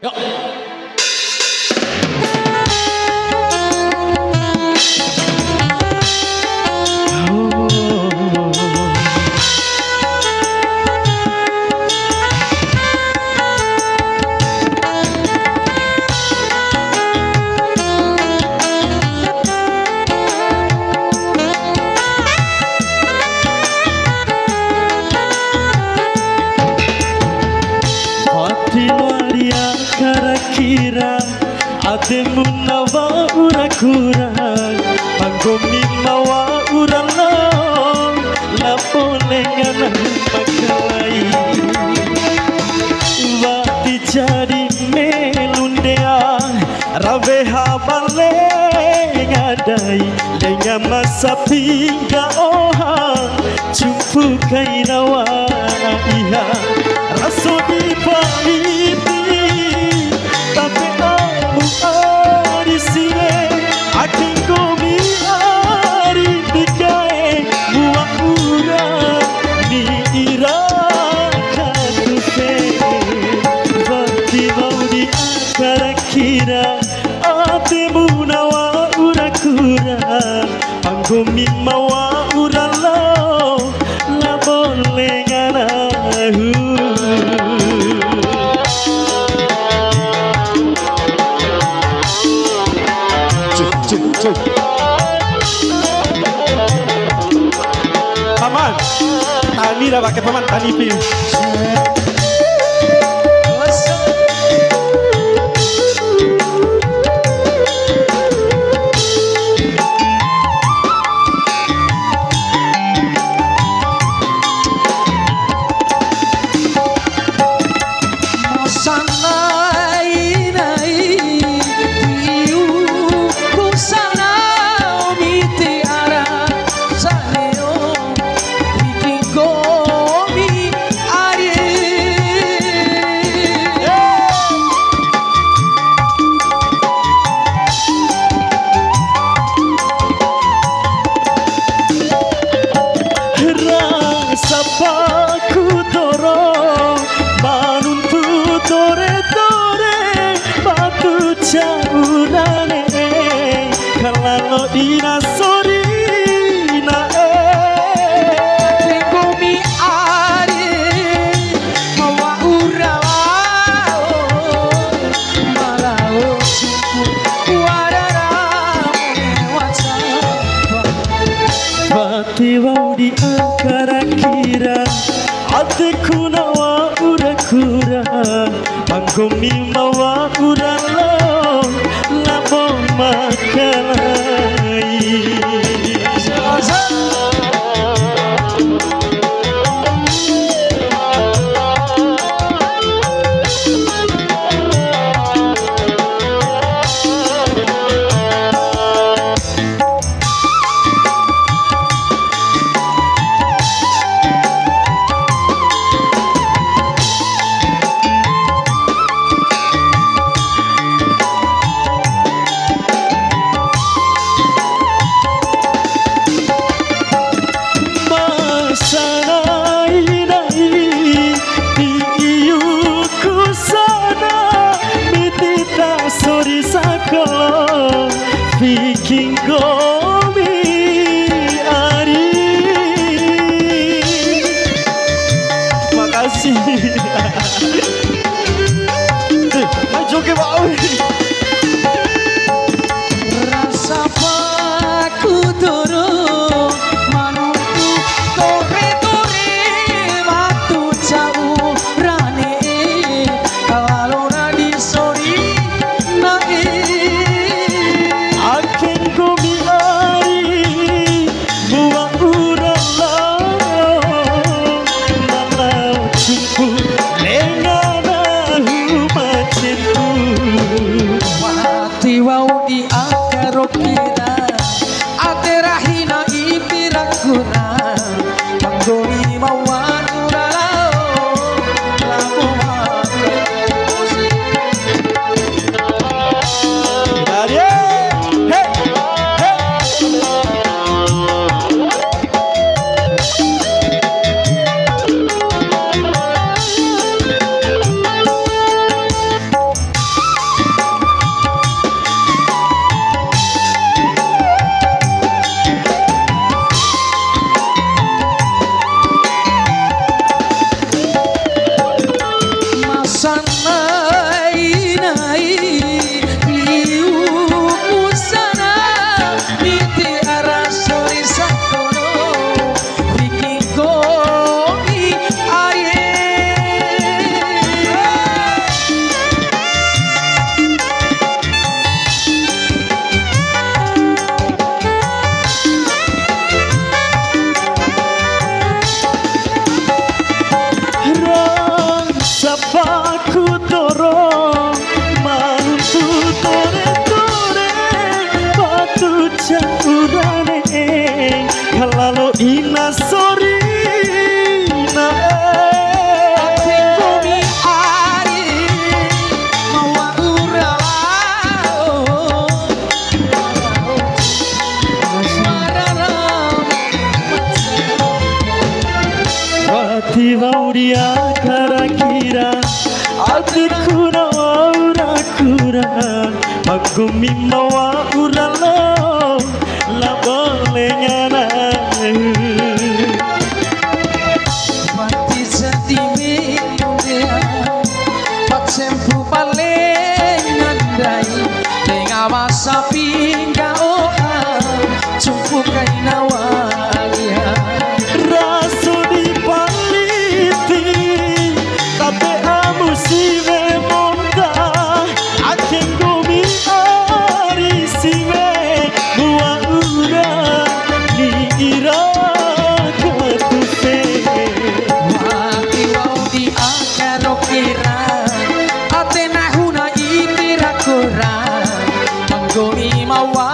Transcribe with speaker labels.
Speaker 1: Yuk. Kira ate munawa ura kurang panggomi mawa ura long lapo lengan pakai wati jadi melundea rawe habale ngadai dengan masa pingga ohang jumpu kainawa iha raso di pahiti tapi kamu ari sini akan komi ari dikai buat urang di iraka tufe waktu mau di akar kira ate munawa ura kurang panggomi mawa ura lo la boleh nganahu. Paman, tani dah pakai paman tani pil. Tiwau di angkara kira ate kunawa ura kurang panggomi mawa ura lo labo makai. Bikin komi ari. Makasih. Maju ke bawah. Rasa paku turun manungku tore-tore waktu jauh rane kalau nadi sori nage. Tiwau di akar kira ate rahina ipirakuna panggoni mawa uralao lamu
Speaker 2: ya kira-kira adikku nawa ura kurang magumi mawa ura lo la boleh nyana
Speaker 1: mati sentimi dia pat sempu paling ngandai ning awas sapi oha cukup kaina walia
Speaker 2: raso di paliti tapi amu siwe monta aking gumi ari siwe gua ura ni ira katufe
Speaker 1: mati wau di akaro kira ate nahuna ipira kurang manggoni mawa